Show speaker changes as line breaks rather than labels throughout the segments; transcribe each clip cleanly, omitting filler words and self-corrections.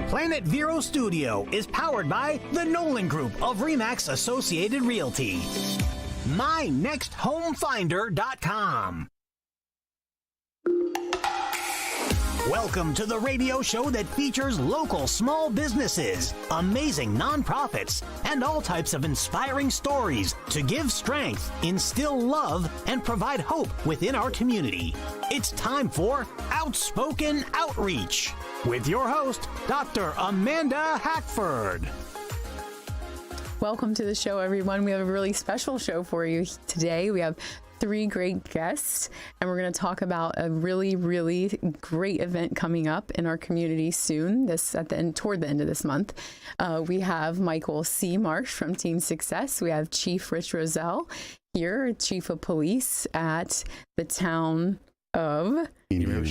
Planet Vero Studio is powered by the Nolan Group of Remax Associated Realty. MyNextHomeFinder.com. Welcome to the radio show that features local small businesses, amazing nonprofits, and all types of inspiring stories to give strength, instill love, and provide hope within our community. It's time for Outspoken Outreach with your host, Dr. Amanda Hackford.
Welcome to the show, everyone. We have a really special show for you today. We have 3 great guests, and we're going to talk about a really, really great event coming up in our community soon, toward the end of this month. We have Michael C. Marsh from Team Success. We have Chief Rich Roselle here, Chief of Police at the town of...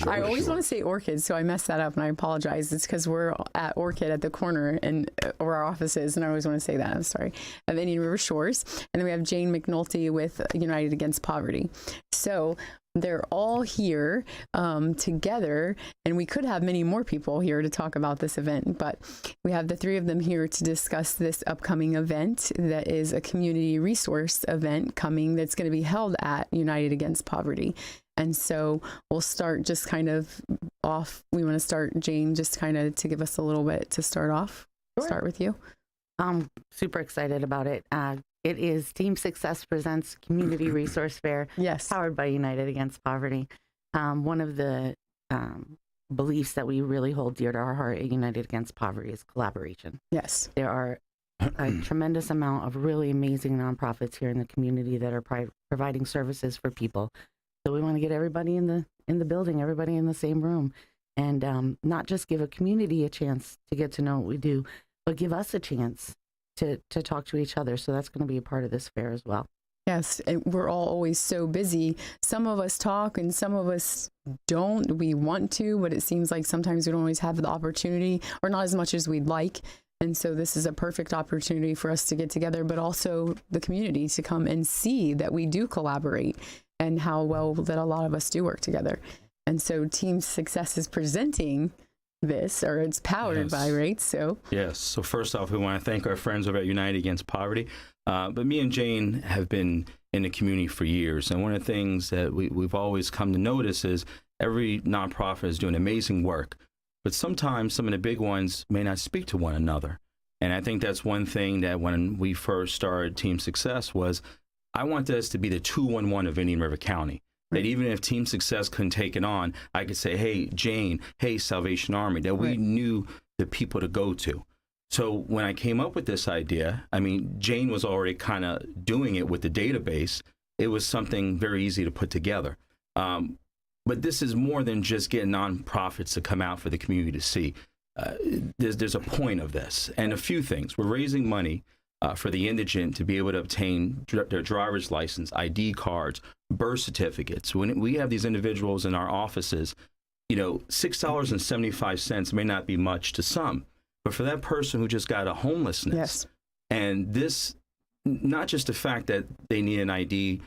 I always want to say Orchid, so I messed that up, and I apologize. It's because we're at Orchid at the corner and where our office is, and I always want to say that. I'm sorry. Of Indian River Shores. And then we have Jane McNulty with United Against Poverty. So they're all here together, and we could have many more people here to talk about this event, but we have the 3 of them here to discuss this upcoming event that is a community resource event coming that's going to be held at United Against Poverty. And so we'll start just kind of off. We want to start, Jane, just kind of to give us a little bit to start off. Sure. Start with you.
I'm super excited about it. It is Team Success Presents Community Resource Fair,
yes,
powered by United Against Poverty. One of the beliefs that we really hold dear to our heart at United Against Poverty is collaboration.
Yes.
There are a tremendous amount of really amazing nonprofits here in the community that are providing services for people. So we want to get everybody in the building, everybody in the same room, and not just give a community a chance to get to know what we do, but give us a chance to talk to each other. So that's going to be a part of this fair as well.
Yes, and we're all always so busy. Some of us talk and some of us don't. We want to, but it seems like sometimes we don't always have the opportunity, or not as much as we'd like. And so this is a perfect opportunity for us to get together, but also the community to come and see that we do collaborate and how well that a lot of us do work together. And so Team Success is presenting this, or it's powered by, right? So
yes. So first off, we want to thank our friends over at United Against Poverty. But me and Jane have been in the community for years. And one of the things that we've always come to notice is every nonprofit is doing amazing work. But sometimes some of the big ones may not speak to one another. And I think that's one thing that when we first started Team Success was, I want us to be the 211 of Indian River County. That even if Team Success couldn't take it on, I could say, hey, Jane, hey, Salvation Army, that we knew the people to go to. So when I came up with this idea, I mean, Jane was already kind of doing it with the database. It was something very easy to put together. But this is more than just getting nonprofits to come out for the community to see. There's a point of this, and a few things. We're raising money for the indigent to be able to obtain their driver's license, ID cards, birth certificates. When we have these individuals in our offices, $6.75 may not be much to some, but for that person who just got a homelessness, and this, not just the fact that they need an ID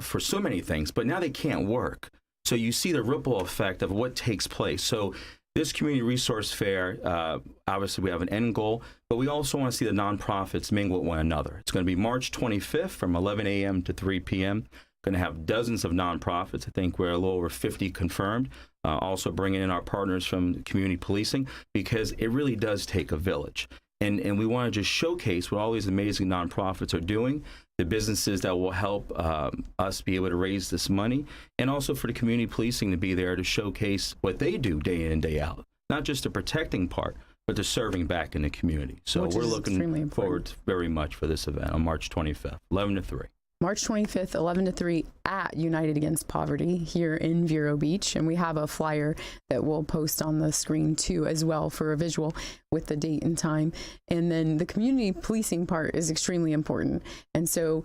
for so many things, but now they can't work. So you see the ripple effect of what takes place. So this community resource fair, obviously we have an end goal, but we also want to see the nonprofits mingle with one another. It's going to be March 25th from 11 a.m. to 3 p.m. Going to have dozens of nonprofits. I think we're a little over 50 confirmed. Also bringing in our partners from community policing, because it really does take a village. And we want to just showcase what all these amazing nonprofits are doing, the businesses that will help us be able to raise this money, and also for the community policing to be there to showcase what they do day in and day out. Not just the protecting part, but the serving back in the community. So we're looking forward very much for this event on March 25th, 11 to 3.
March 25th, 11 to 3 at United Against Poverty here in Vero Beach. And we have a flyer that we'll post on the screen too as well for a visual with the date and time. And then the community policing part is extremely important. And so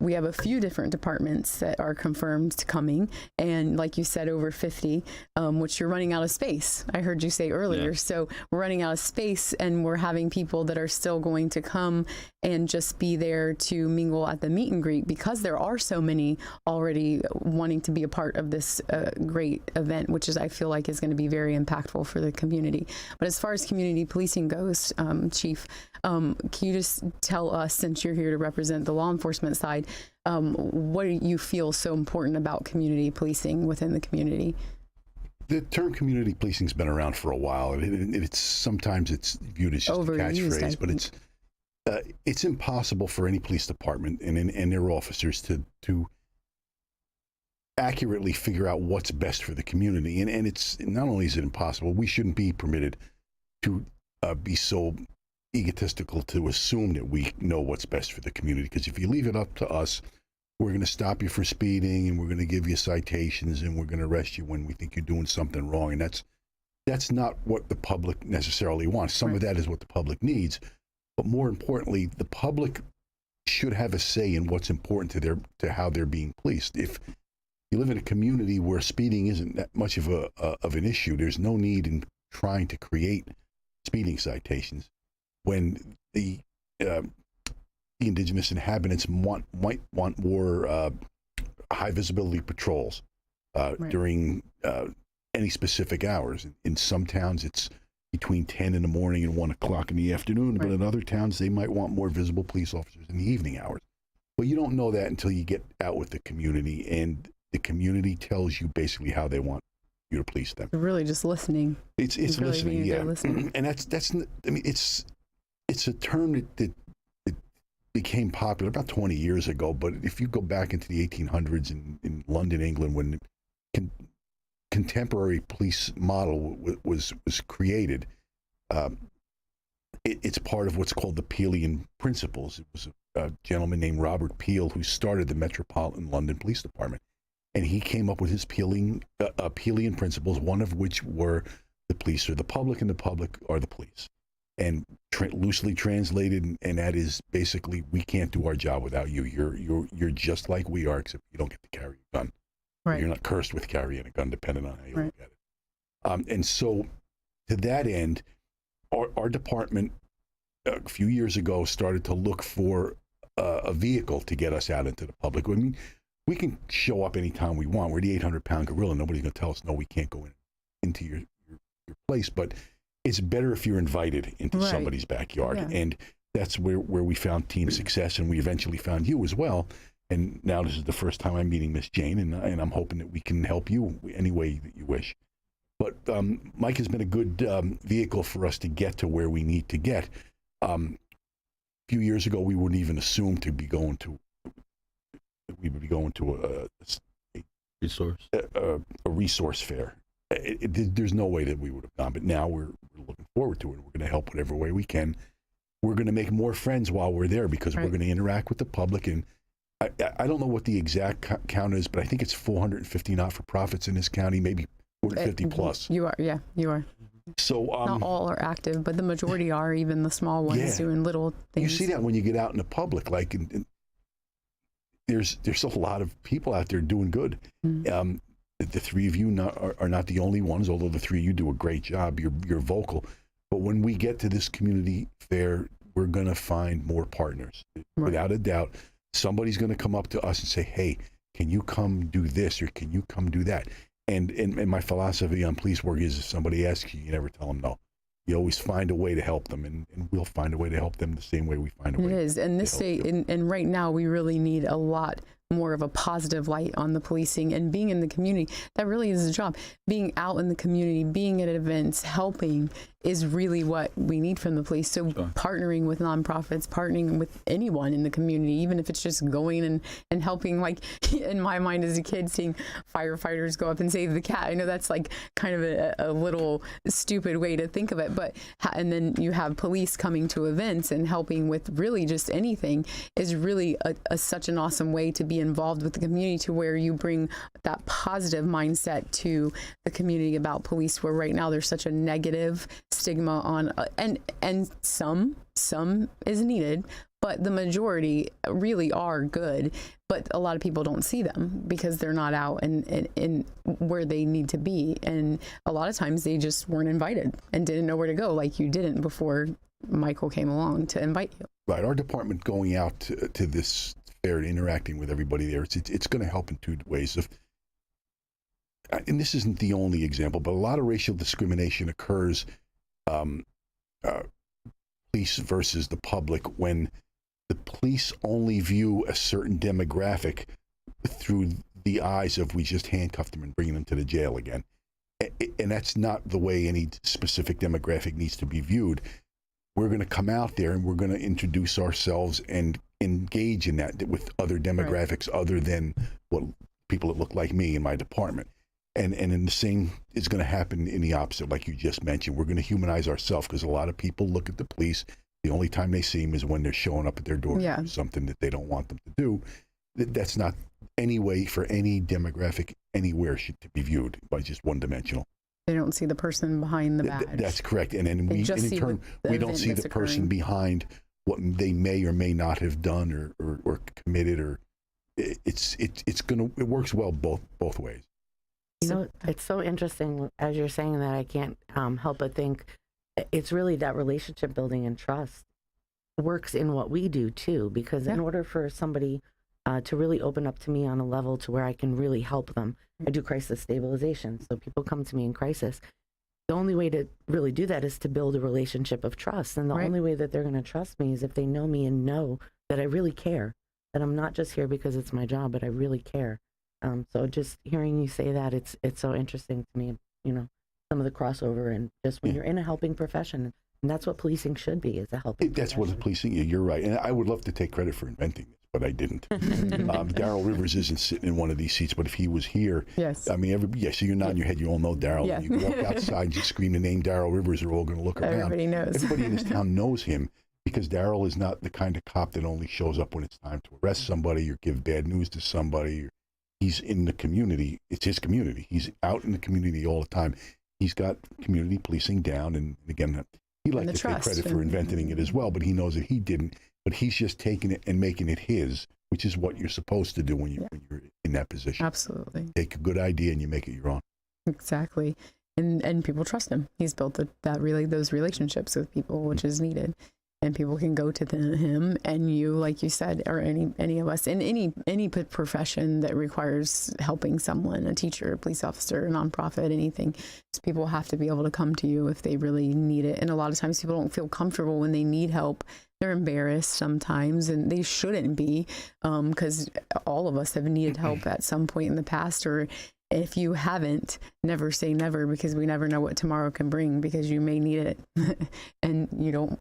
we have a few different departments that are confirmed coming. And like you said, over 50, which you're running out of space. I heard you say earlier.
Yeah.
So we're running out of space, and we're having people that are still going to come and just be there to mingle at the meet and greet, because there are so many already wanting to be a part of this great event, which is, I feel like, is going to be very impactful for the community. But as far as community policing goes, Chief, can you just tell us, since you're here to represent the law enforcement side, what do you feel so important about community policing within the community?
The term community policing's been around for a while, and it's sometimes it's viewed as just
Overused,
a catchphrase, but it's impossible for any police department and their officers to accurately figure out what's best for the community. And it's not only is it impossible, we shouldn't be permitted to be so egotistical to assume that we know what's best for the community. Because if you leave it up to us, we're going to stop you for speeding, and we're going to give you citations, and we're going to arrest you when we think you're doing something wrong. And that's not what the public necessarily wants. Some of that is what the public needs, but more importantly, the public should have a say in what's important to how they're being policed. If you live in a community where speeding isn't that much of an issue, there's no need in trying to create speeding citations when the indigenous inhabitants might want more high visibility patrols during any specific hours. In some towns, it's between 10 in the morning and 1 o'clock in the afternoon, but in other towns, they might want more visible police officers in the evening hours. But you don't know that until you get out with the community, and the community tells you basically how they want you to police them.
Really just listening.
It's really listening, yeah.
Listening.
And that's I mean, it's a term that became popular about 20 years ago, but if you go back into the 1800s in London, England, when contemporary police model was created, it's part of what's called the Peelian Principles. It was a gentleman named Robert Peel who started the Metropolitan London Police Department, and he came up with his Peelian Principles, one of which were the police are the public and the public are the police. And loosely translated, and that is basically, we can't do our job without you. You're just like we are, except you don't get to carry a gun.
Right.
You're not cursed with carrying a gun, depending on how you look at it. And so, to that end, our department a few years ago started to look for a vehicle to get us out into the public. I mean, we can show up anytime we want. We're the 800-pound gorilla. Nobody's going to tell us, no, we can't go into your place. But it's better if you're invited into somebody's backyard. Yeah. And that's where we found team success, and we eventually found you as well. And now this is the first time I'm meeting Miss Jane, and I'm hoping that we can help you any way that you wish. But Mike has been a good vehicle for us to get to where we need to get. A few years ago, we wouldn't even assume we would be going to a resource fair. There's no way that we would have gone, but now we're looking forward to it. We're going to help whatever way we can. We're going to make more friends while we're there, because we're going to interact with the public. And I don't know what the exact count is, but I think it's 450 not-for-profits in this county, maybe 450 plus.
You are.
So
not all are active, but the majority are, even the small ones doing little things.
You see that when you get out in the public, like there's a lot of people out there doing good. Mm-hmm. The three of you are not the only ones, although the three of you do a great job. You're vocal. But when we get to this community fair, we're going to find more partners. Without a doubt, somebody's going to come up to us and say, hey, can you come do this, or can you come do that? And my philosophy on police work is, if somebody asks you, you never tell them no. You always find a way to help them, and we'll find a way to help them the same way we find a way.
It is. And this day, and right now, we really need a lot more of a positive light on the policing and being in the community. That really is a job. Being out in the community, being at events, helping is really what we need from the police. So partnering with nonprofits, partnering with anyone in the community, even if it's just going and helping, like in my mind as a kid, seeing firefighters go up and save the cat. I know that's like kind of a little stupid way to think of it, but and then you have police coming to events and helping with really just anything is really such an awesome way to be be involved with the community to where you bring that positive mindset to the community about police, where right now there's such a negative stigma on, and some is needed, but the majority really are good. But a lot of people don't see them because they're not out in where they need to be. And a lot of times they just weren't invited and didn't know where to go, like you didn't before Michael came along to invite you.
Right. Our department going out to this fair and interacting with everybody there, it's going to help in two ways. And this isn't the only example, but a lot of racial discrimination occurs, police versus the public, when the police only view a certain demographic through the eyes of, we just handcuffed them and bringing them to the jail again. And that's not the way any specific demographic needs to be viewed. We're going to come out there and we're going to introduce ourselves and engage in that with other demographics, right, other than what people that look like me in my department. And in the same is going to happen in the opposite, like you just mentioned. We're going to humanize ourselves, because a lot of people look at the police, the only time they see them is when they're showing up at their door to do something that they don't want them to do. That's not any way for any demographic anywhere should to be viewed by just one-dimensional.
They don't see the person behind the badge.
That's correct. And then we, in turn, we don't see the person behind what they may or may not have done or committed, or it works well both ways.
You know, it's so interesting as you're saying that. I can't help but think it's really that relationship building and trust works in what we do too, because in order for somebody to really open up to me on a level to where I can really help them, I do crisis stabilization. So people come to me in crisis. The only way to really do that is to build a relationship of trust. And the only way that they're going to trust me is if they know me and know that I really care, that I'm not just here because it's my job, but I really care. So just hearing you say that, it's so interesting to me, you know, some of the crossover, and just when you're in a helping profession, and that's what policing should be, is a helping
That's
profession.
what policing, you're right. And I would love to take credit for inventing this, but I didn't. Daryl Rivers isn't sitting in one of these seats, but if he was here, I mean, so you're nodding your head, you all know Daryl.
Yeah.
You walk outside and just scream the name Daryl Rivers, they're all going to look around.
Everybody knows.
Everybody in this town knows him, because Daryl is not the kind of cop that only shows up when it's time to arrest somebody or give bad news to somebody. He's in the community. It's his community. He's out in the community all the time. He's got community policing down. And again, he likes to take credit for inventing it as well, but he knows that he didn't. But he's just taking it and making it his, which is what you're supposed to do when you're in that position.
Absolutely.
Take a good idea and you make it your own.
Exactly. And people trust him. He's built those relationships with people, which is needed. And people can go to him and you, like you said, or any of us in any profession that requires helping someone, a teacher, a police officer, a nonprofit, anything. So people have to be able to come to you if they really need it. And a lot of times people don't feel comfortable when they need help. They're embarrassed sometimes, and they shouldn't be, because all of us have needed help at some point in the past. Or if you haven't, never say never, because we never know what tomorrow can bring, because you may need it and you don't,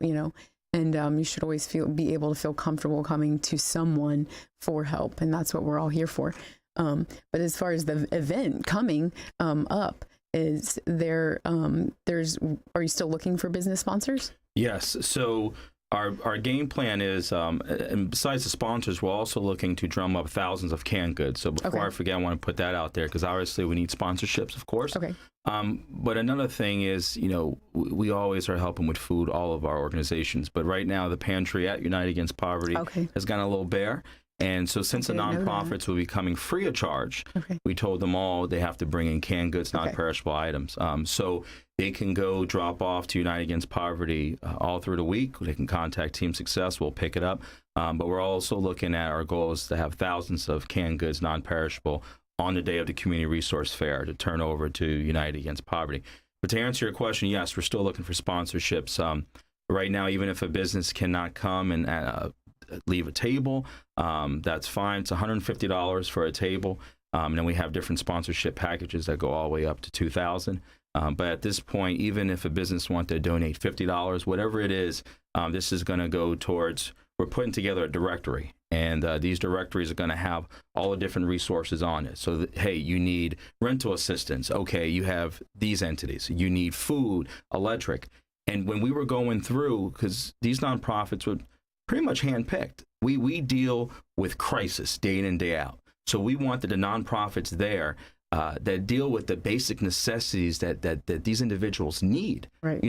and you should always be able to feel comfortable coming to someone for help. And that's what we're all here for. But as far as the event coming up, is there, are you still looking for business sponsors?
Yes. So our game plan is, and besides the sponsors, we're also looking to drum up thousands of canned goods. So before I forget, I want to put that out there, because obviously we need sponsorships, of course.
Okay.
But another thing is, we always are helping with food, all of our organizations. But right now, the pantry at United Against Poverty has gotten a little bare. And so since the nonprofits will be coming free of charge, we told them all they have to bring in canned goods, non-perishable items. So they can go drop off to United Against Poverty all through the week. They can contact Team Success. We'll pick it up. But we're also looking at, our goal is to have thousands of canned goods, non-perishable, on the day of the Community Resource Fair to turn over to United Against Poverty. But to answer your question, yes, we're still looking for sponsorships. Right now, even if a business cannot come and leave a table, that's fine. It's $150 for a table. And then we have different sponsorship packages that go all the way up to $2,000. But at this point, even if a business wants to donate $50, whatever it is, this is going to go towards, we're putting together a directory. And these directories are going to have all the different resources on it. So, hey, you need rental assistance. Okay, you have these entities. You need food, electric. And when we were going through, because these nonprofits would pretty much handpicked. We deal with crisis day in and day out. So we wanted the nonprofits there that deal with the basic necessities that these individuals need,
Right.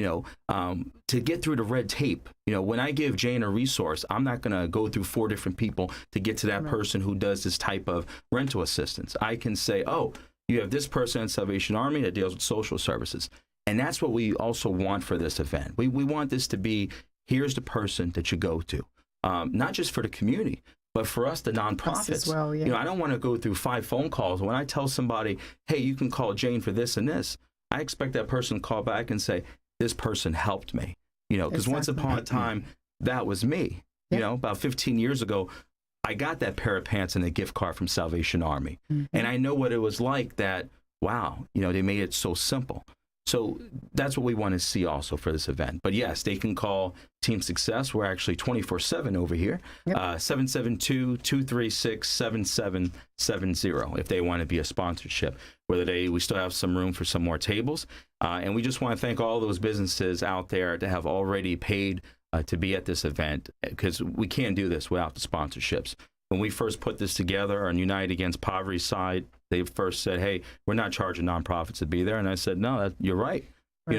To get through the red tape. When I give Jane a resource, I'm not going to go through 4 different people to get to that person who does this type of rental assistance. I can say, oh, you have this person in Salvation Army that deals with social services. And that's what we also want for this event. We want this to be, here's the person that you go to, not just for the community, but for us, the nonprofits.
Us as well, yeah.
I don't want to go through 5 phone calls. When I tell somebody, hey, you can call Jane for this and this, I expect that person to call back and say, this person helped me. Because once upon a time, that was me. About 15 years ago, I got that pair of pants and a gift card from Salvation Army. And I know what it was like that, wow, they made it so simple. So that's what we want to see also for this event. But yes, they can call Team Success. We're actually 24/7 over here, 772-236-7770 if they want to be a sponsorship. We still have some room for some more tables. And we just want to thank all those businesses out there that have already paid to be at this event, because we can't do this without the sponsorships. When we first put this together on United Against Poverty side, they first said, hey, we're not charging nonprofits to be there. And I said, no, you're right.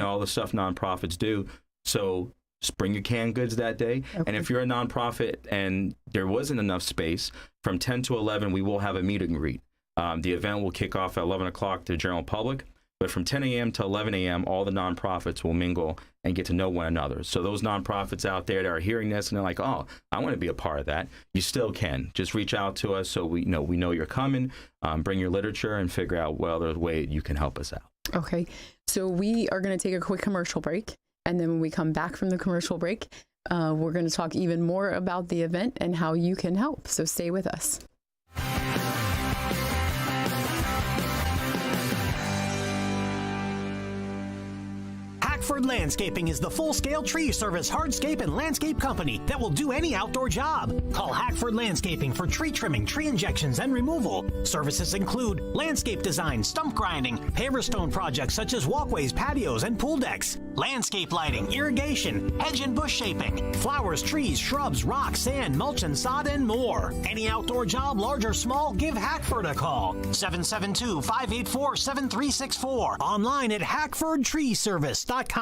All the stuff nonprofits do. So just bring your canned goods that day. Okay. And if you're a nonprofit and there wasn't enough space, from 10 to 11, we will have a meet and greet. The event will kick off at 11 o'clock to the general public. But from 10 a.m. to 11 a.m., all the nonprofits will mingle and get to know one another. So those nonprofits out there that are hearing this and they're like, oh, I want to be a part of that, you still can. Just reach out to us so we know you're coming. Bring your literature and figure out, well, there's a way you can help us out. Okay.
So we are going to take a quick commercial break. And then when we come back from the commercial break, we're going to talk even more about the event and how you can help. So stay with us.
Hackford Landscaping is the full-scale tree service hardscape and landscape company that will do any outdoor job. Call Hackford Landscaping for tree trimming, tree injections, and removal. Services include landscape design, stump grinding, paver stone projects such as walkways, patios, and pool decks, landscape lighting, irrigation, hedge and bush shaping, flowers, trees, shrubs, rocks, sand, mulch and sod, and more. Any outdoor job, large or small, give Hackford a call. 772-584-7364. Online at hackfordtreeservice.com.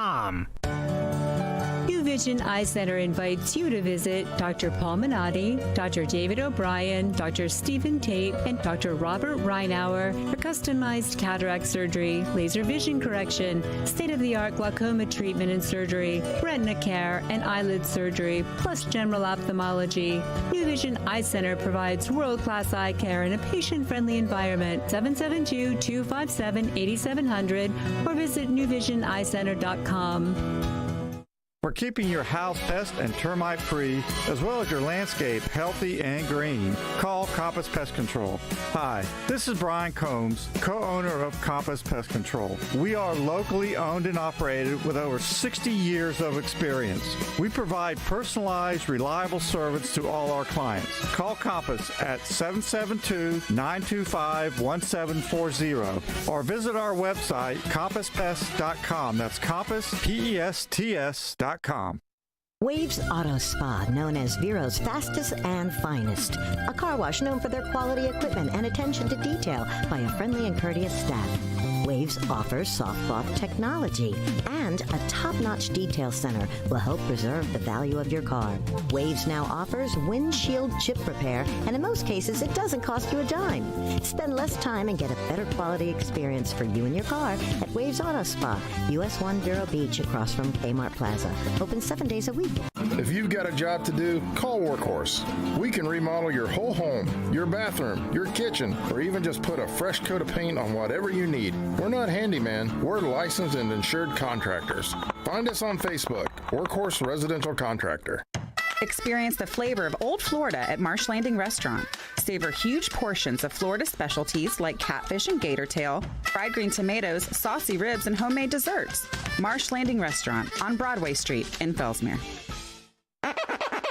New Vision Eye Center invites you to visit Dr. Paul Minotti, Dr. David O'Brien, Dr. Stephen Tate, and Dr. Robert Reinauer for customized cataract surgery, laser vision correction, state-of-the-art glaucoma treatment and surgery, retina care, and eyelid surgery, plus general ophthalmology. New Vision Eye Center provides world-class eye care in a patient-friendly environment. 772-257-8700 or visit newvisioneyecenter.com.
For keeping your house pest and termite free, as well as your landscape healthy and green, call Compass Pest Control. Hi, this is Brian Combs, co-owner of Compass Pest Control. We are locally owned and operated with over 60 years of experience. We provide personalized, reliable service to all our clients. Call Compass at 772-925-1740 or visit our website, compasspest.com. That's Compass, PESTS.com.
Waves Auto Spa, known as Vero's fastest and finest. A car wash known for their quality equipment and attention to detail by a friendly and courteous staff. Waves offers soft cloth technology, and a top-notch detail center will help preserve the value of your car. Waves now offers windshield chip repair, and in most cases, it doesn't cost you a dime. Spend less time and get a better quality experience for you and your car at Waves Auto Spa, US 1 Vero Beach, across from Kmart Plaza. Open 7 days a week.
If you've got a job to do, call Workhorse. We can remodel your whole home, your bathroom, your kitchen, or even just put a fresh coat of paint on whatever you need. We're not handyman, we're licensed and insured contractors. Find us on Facebook, Workhorse Residential Contractor.
Experience the flavor of Old Florida at Marsh Landing Restaurant. Savor huge portions of Florida specialties like catfish and gator tail, fried green tomatoes, saucy ribs, and homemade desserts. Marsh Landing Restaurant on Broadway Street in Fellsmere.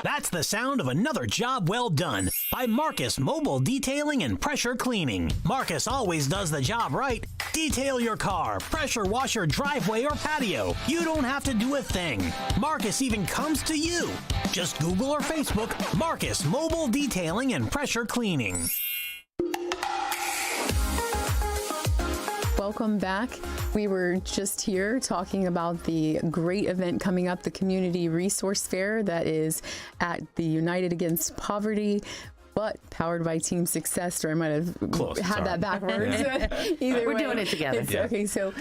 That's the sound of another job well done by Marcus Mobile Detailing and Pressure Cleaning. Marcus always does the job right. Detail your car, pressure wash your driveway or patio. You don't have to do a thing. Marcus even comes to you. Just Google or Facebook Marcus Mobile Detailing and Pressure Cleaning.
Welcome back. We were just here talking about the great event coming up, the Community Resource Fair that is at the United Against Poverty, but powered by Team Success, or I might have had that backwards. Either
We're
way,
doing it together.
Okay, so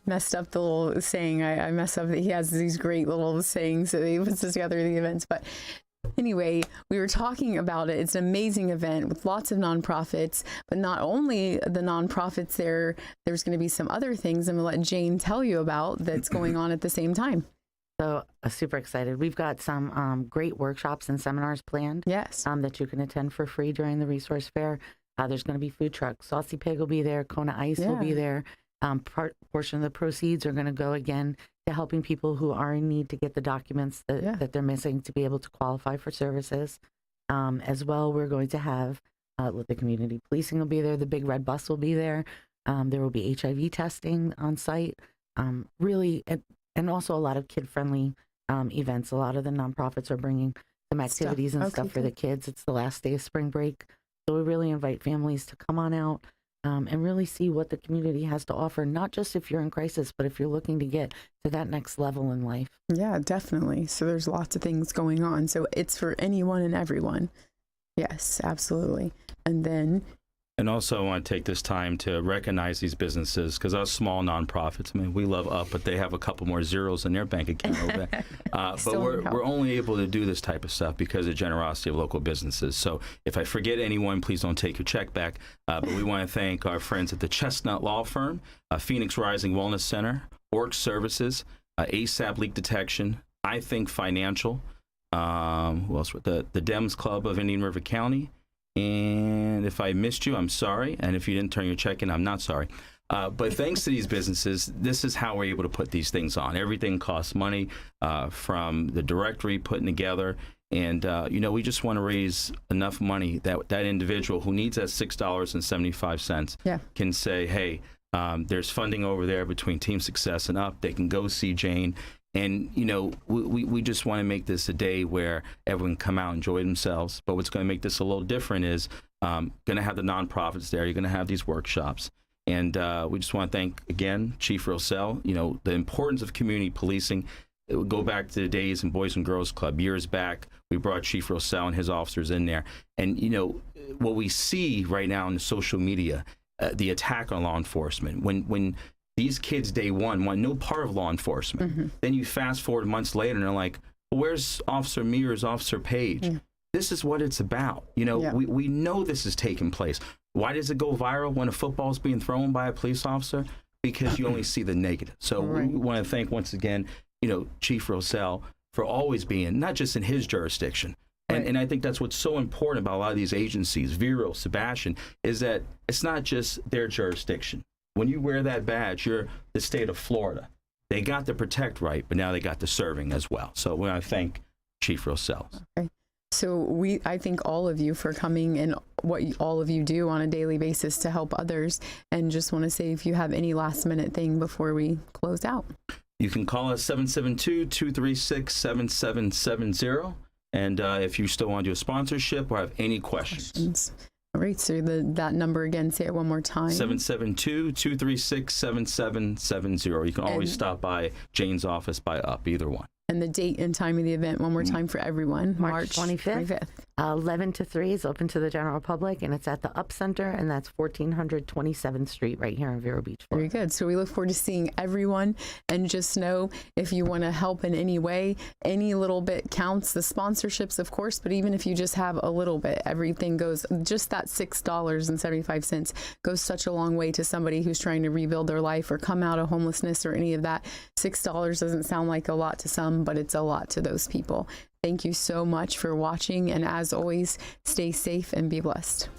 messed up the little saying. I messed up that he has these great little sayings that he puts together the events, but anyway, we were talking about it. It's an amazing event with lots of nonprofits, but not only the nonprofits there's going to be some other things I'm going to let Jane tell you about that's going on at the same time.
So super excited. We've got some great workshops and seminars planned.
Yes.
That you can attend for free during the resource fair. There's going to be food trucks. Saucy Pig will be there. Kona Ice will be there. Portion of the proceeds are going to go again to helping people who are in need to get the documents that they're missing to be able to qualify for services. As well, we're going to have the community policing will be there. The big red bus will be there. There will be HIV testing on site. Really, and also a lot of kid-friendly events. A lot of the nonprofits are bringing some activities and stuff for the kids. It's the last day of spring break. So we really invite families to come on out and really see what the community has to offer, not just if you're in crisis, but if you're looking to get to that next level in life.
Yeah, definitely. So there's lots of things going on. So it's for anyone and everyone. Yes, absolutely. And
also I want to take this time to recognize these businesses, because us small nonprofits, I mean, we love UP, but they have a couple more zeros in their bank account over there. But we're only able to do this type of stuff because of generosity of local businesses. So if I forget anyone, please don't take your check back. But we want to thank our friends at the Chestnut Law Firm, Phoenix Rising Wellness Center, Orc Services, ASAP Leak Detection, I Think Financial, who else? The Dems Club of Indian River County. And if I missed you, I'm sorry. And if you didn't turn your check in, I'm not sorry. But thanks to these businesses, this is how we're able to put these things on. Everything costs money, from the directory putting together. And, we just want to raise enough money that that individual who needs that $6.75 can say, hey, there's funding over there between Team Success and UP. They can go see Jane. And, we just want to make this a day where everyone come out and enjoy themselves. But what's going to make this a little different is going to have the nonprofits there. You're going to have these workshops. And we just want to thank, again, Chief Rossell, the importance of community policing. It would go back to the days in Boys and Girls Club. Years back, we brought Chief Rossell and his officers in there. And, what we see right now in the social media, the attack on law enforcement, when these kids day one want no part of law enforcement. Then you fast forward months later and they're like, well, where's Officer Mears, Officer Page? This is what it's about. We know this is taking place. Why does it go viral when a football is being thrown by a police officer? Because you only see the negative. So we want to thank once again, Chief Rossell for always being not just in his jurisdiction. And I think that's what's so important about a lot of these agencies, Vero, Sebastian, is that it's not just their jurisdiction. When you wear that badge, you're the state of Florida. They got the protect right, but now they got the serving as well. So we want to thank Chief Rossell.
Okay. So I thank all of you for coming and what all of you do on a daily basis to help others. And just want to say, if you have any last minute thing before we close out.
You can call us 772-236-7770. And if you still want to do a sponsorship or have any questions.
All right, so that number again, say it one more time.
772-236-7770. You can always stop by Jane's office by UP, either one.
And the date and time of the event, one more time for everyone.
March 25th. 11 to 3 is open to the general public, and it's at the UP Center, and that's 1400 27th Street right here in Vero Beach, Florida.
Very good. So we look forward to seeing everyone, and just know if you want to help in any way, any little bit counts. The sponsorships, of course, but even if you just have a little bit, everything goes, just that $6.75 goes such a long way to somebody who's trying to rebuild their life or come out of homelessness or any of that. $6 doesn't sound like a lot to some, but it's a lot to those people. Thank you so much for watching, and as always, stay safe and be blessed.